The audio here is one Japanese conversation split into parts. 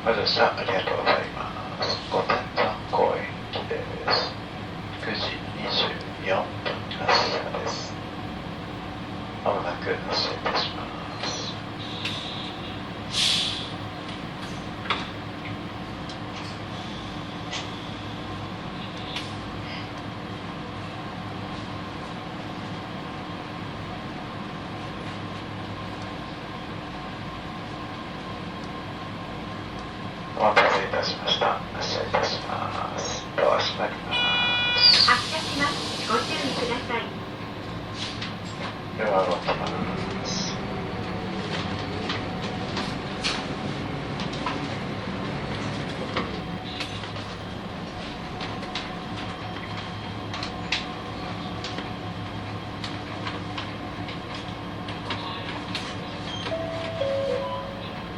ご乗車ありがとうございます。御殿山公園行きです。9時24分発車です。まもなく発車いたします。お待たせいたしました。発車いたします。ドア閉まります。発車します。ご注意ください。ドアを開けます。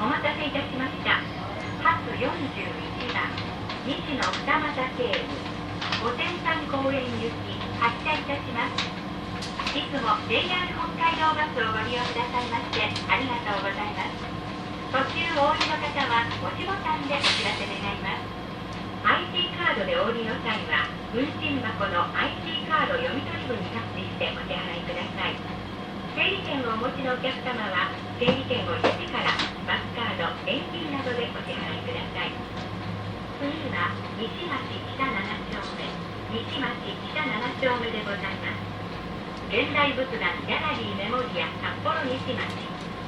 お待たせいたしました。発41番、西野二俣経由、御殿山公園行き、発車いたします。いつも JR 北海道バスをご利用くださいましてありがとうございます。途中お降りの方は押しボタンでお知らせ願います。IC カードでお降りの際は、運賃箱の IC カード読み取り部にタッチしてお支払いください。整理券をお持ちのお客様は、整理券を1からバスカード、現金などでお支払いください。次は西町北7丁目、西町北7丁目でございます。現代仏壇ギャラリーメモリア札幌西町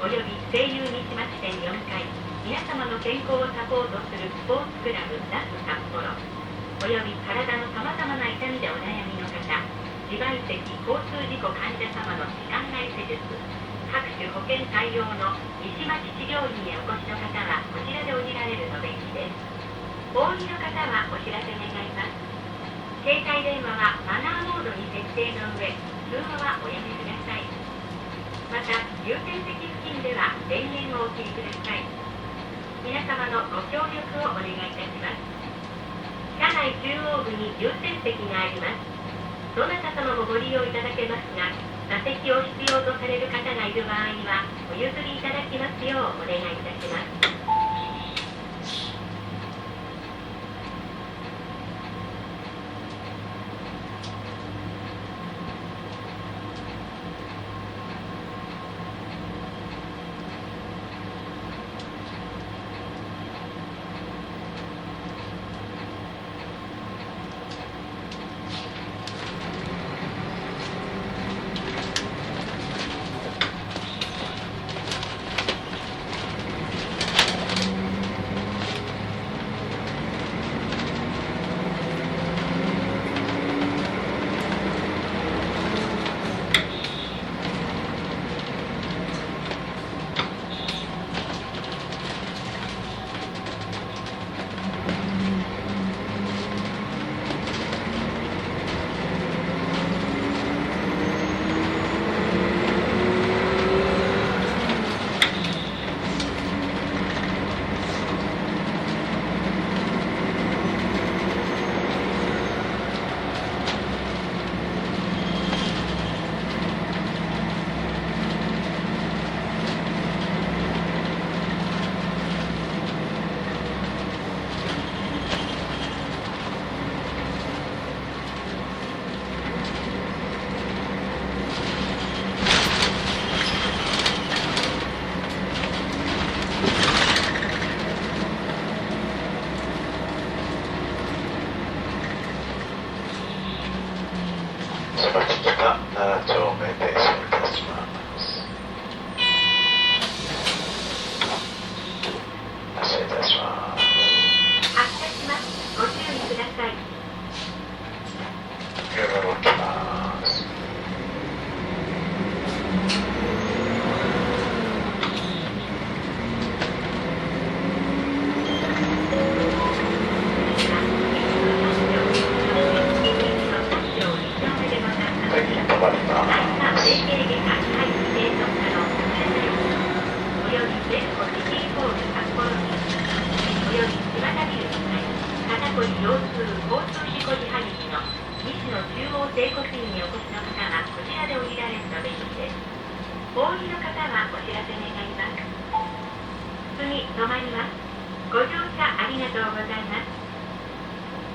および声優西町店4階、皆様の健康をサポートするスポーツクラブダス札幌および体のさまざまな痛みでお悩みの方、自賠責交通事故患者様の時間外施術、各種保険対応の西町治療院へお越しの方はこちらで降りられるの便利です。お降りの方はお知らせ願います。携帯電話はマナーモードに設定の上、通話はおやめください。また、優先席付近では電源をお切りください。皆様のご協力をお願いいたします。車内中央部に優先席があります。どなた様もご利用いただけますが、座席を必要とされる方がいる場合は、お譲りいただきますようお願いいたします。西町北7丁目で停車いたします。発車いたします。発車します。ご注意ください。ドアを開けます。次止まります。整骨院にお越しの方はこちらで降りられるの便利です。お降りの方はお知らせ願います。次止まります。御ご乗車ありがとうございます。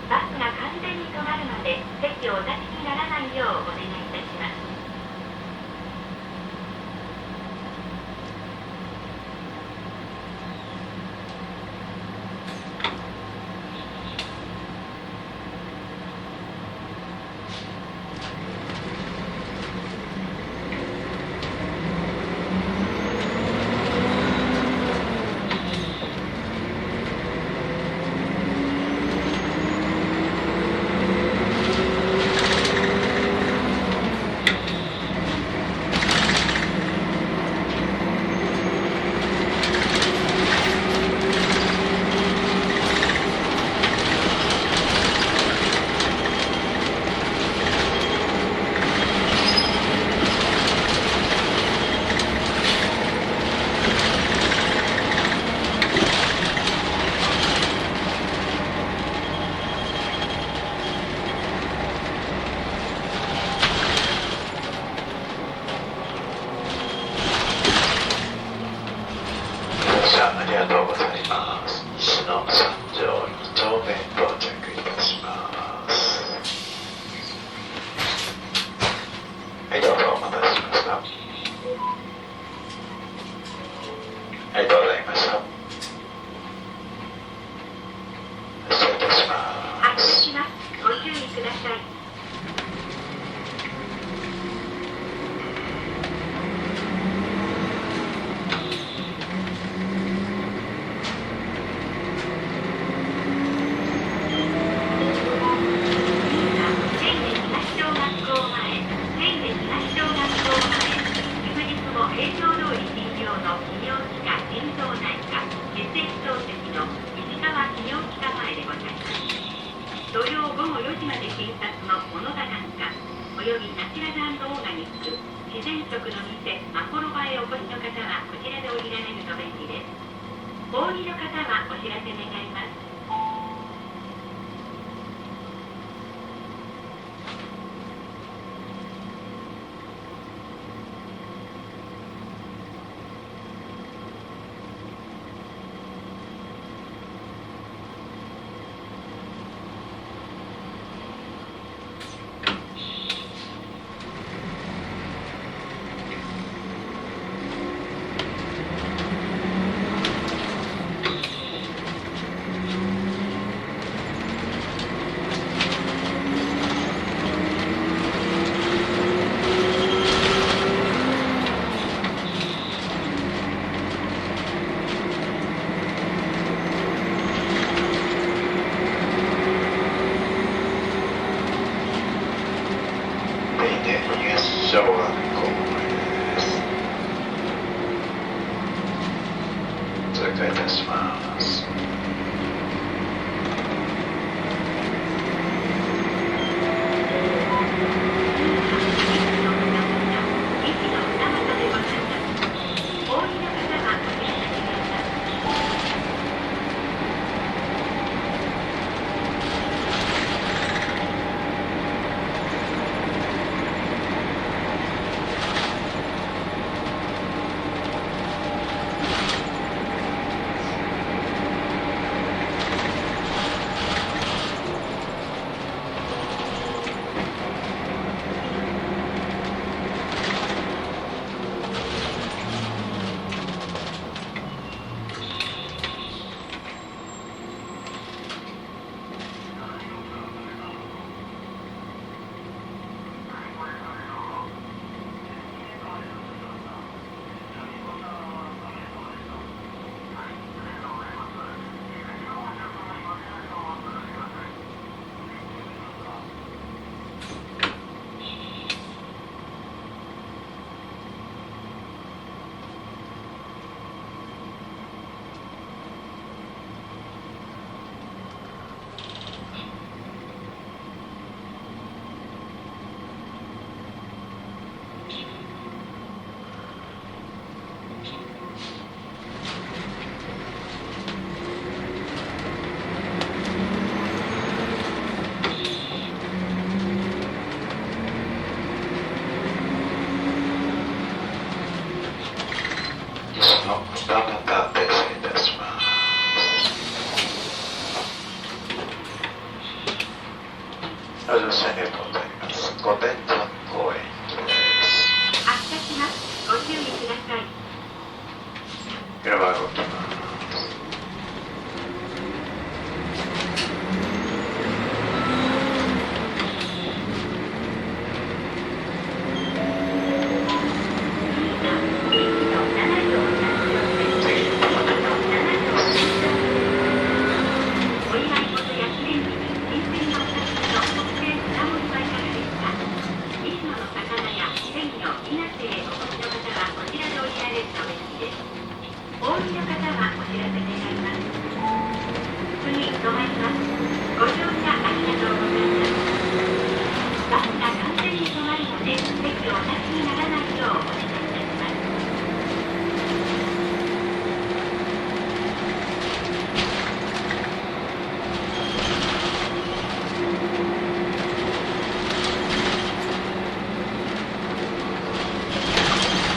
バスが完全に止まるまで席をお立ちにならないようお願いいたします。ありがとうございます。西の三条2丁目到着いたします。はい、どうぞお待たせしました。はい、どうございました。発車いたします。発車します。ご注意ください。土曜午後4時まで診察の小野田眼科およびナチュラル&オーガニック自然食の店マコロバへお越しの方はこちらで降りられると便利です。お降りの方はお知らせ願います。ご乗車ありがとうございます。御殿山公園行きです。発車します。ご注意ください。車が動きます。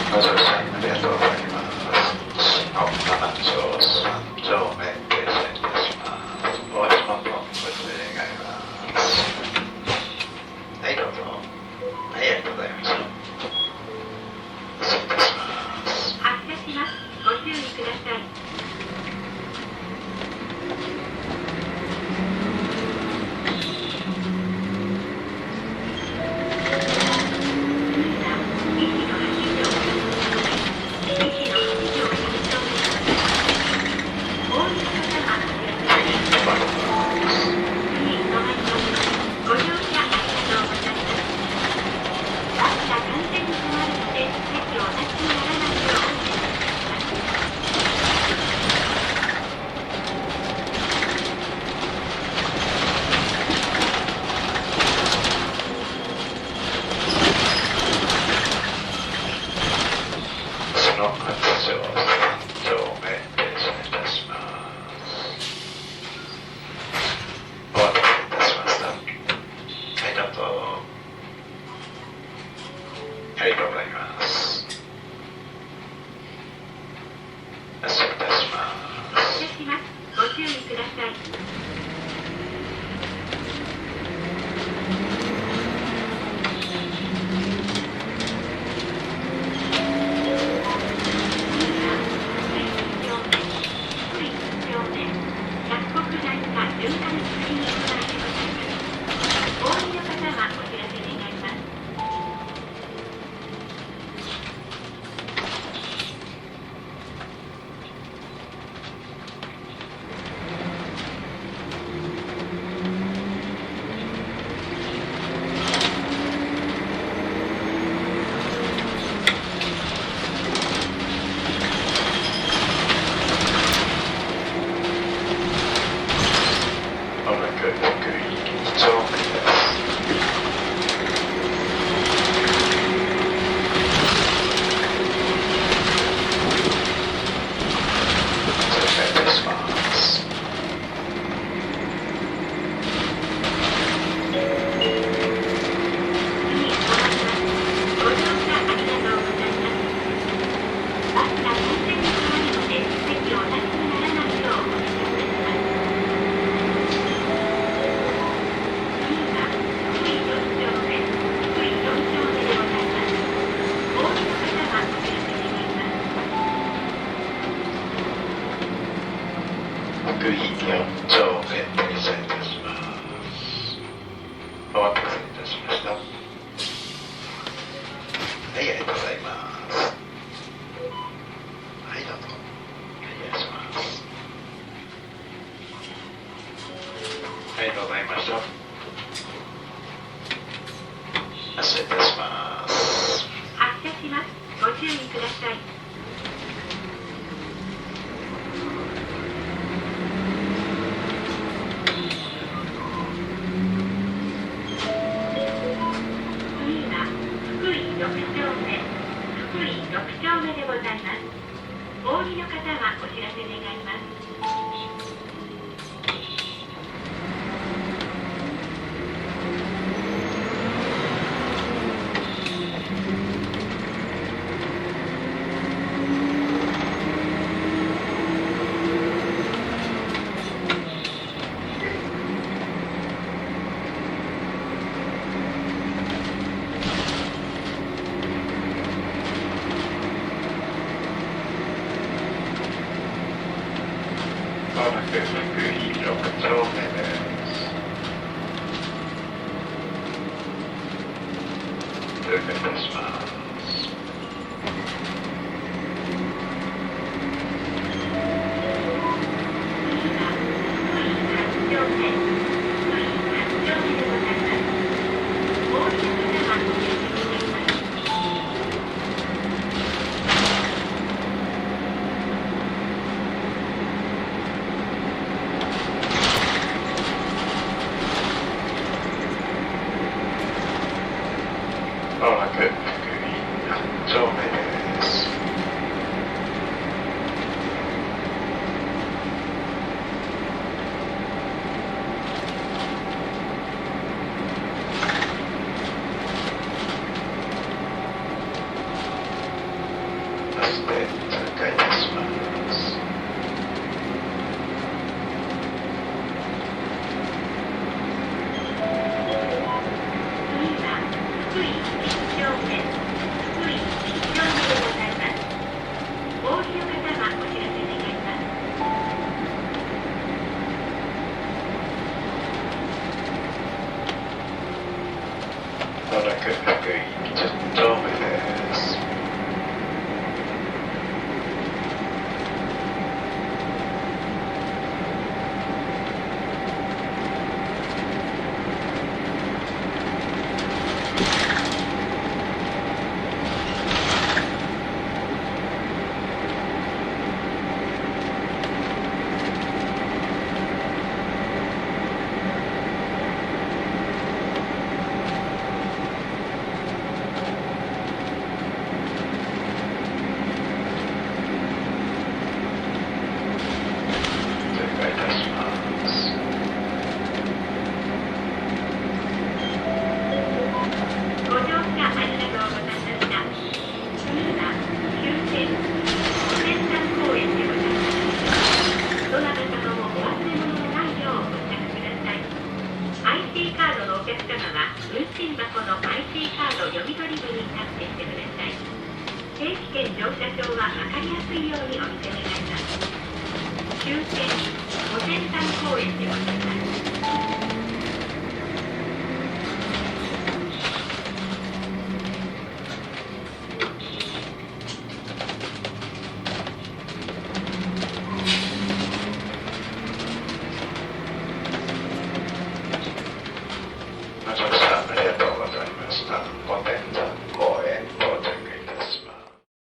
ご乗車ありがとうございます。新本7丁3丁目停車いたします。お足元ご注意願います。はい、どうぞ。はい、ありがとうございました。失礼いたします。発車します。ご注意ください。の8丁3丁目停車いたします。お待たせいたしました。はい、どうぞ。ありがとうございます。発車いたします。発車します。ご注意ください。福井4丁目停車いたします。お待たせいたしました。はい、ありがとうございます。はい、どうぞ。はい、お願いします。ありがとうございました。発車いたします。発車します。ご注意ください。6丁目でございます。お降りの方はお知らせ願います。通過いたします。まもなく福井8丁目です。バスで通過いたします。まもなく福井10丁目です。信箱の IC カード読み取り部にタッチしてください。定期券乗車証は分かりやすいようにお見せ願います。終点御殿山公園でございます。もしもし。